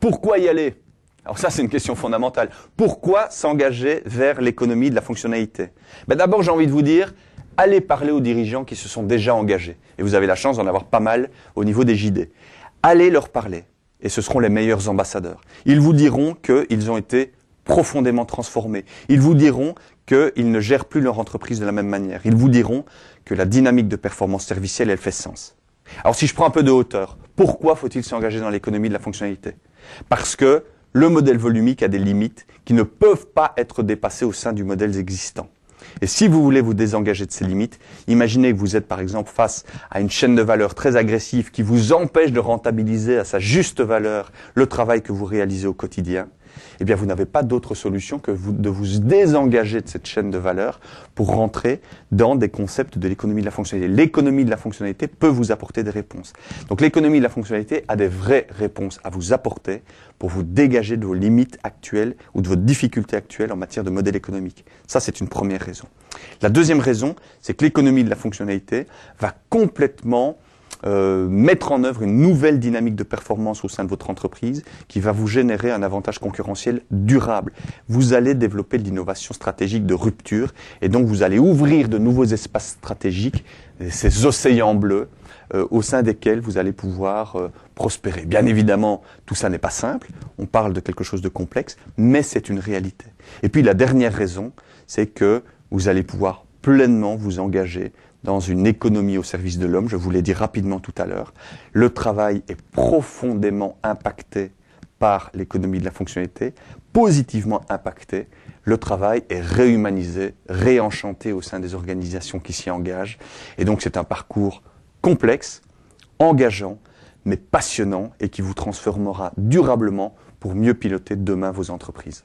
Pourquoi y aller? Alors ça, c'est une question fondamentale. Pourquoi s'engager vers l'économie de la fonctionnalité? D'abord, j'ai envie de vous dire, allez parler aux dirigeants qui se sont déjà engagés. Et vous avez la chance d'en avoir pas mal au niveau des JD. Allez leur parler. Et ce seront les meilleurs ambassadeurs. Ils vous diront qu'ils ont été profondément transformés. Ils vous diront qu'ils ne gèrent plus leur entreprise de la même manière. Ils vous diront que la dynamique de performance servicielle, elle fait sens. Alors si je prends un peu de hauteur, pourquoi faut-il s'engager dans l'économie de la fonctionnalité? Parce que le modèle volumique a des limites qui ne peuvent pas être dépassées au sein du modèle existant. Et si vous voulez vous désengager de ces limites, imaginez que vous êtes par exemple face à une chaîne de valeur très agressive qui vous empêche de rentabiliser à sa juste valeur le travail que vous réalisez au quotidien. Eh bien, vous n'avez pas d'autre solution que de vous désengager de cette chaîne de valeur pour rentrer dans des concepts de l'économie de la fonctionnalité. L'économie de la fonctionnalité peut vous apporter des réponses. Donc, l'économie de la fonctionnalité a des vraies réponses à vous apporter pour vous dégager de vos limites actuelles ou de vos difficultés actuelles en matière de modèle économique. Ça, c'est une première raison. La deuxième raison, c'est que l'économie de la fonctionnalité va complètement mettre en œuvre une nouvelle dynamique de performance au sein de votre entreprise qui va vous générer un avantage concurrentiel durable. Vous allez développer de l'innovation stratégique de rupture et donc vous allez ouvrir de nouveaux espaces stratégiques, ces océans bleus, au sein desquels vous allez pouvoir prospérer. Bien évidemment, tout ça n'est pas simple, on parle de quelque chose de complexe, mais c'est une réalité. Et puis la dernière raison, c'est que vous allez pouvoir pleinement vous engager dans une économie au service de l'homme, je vous l'ai dit rapidement tout à l'heure. Le travail est profondément impacté par l'économie de la fonctionnalité, positivement impacté. Le travail est réhumanisé, réenchanté au sein des organisations qui s'y engagent. Et donc c'est un parcours complexe, engageant, mais passionnant et qui vous transformera durablement pour mieux piloter demain vos entreprises.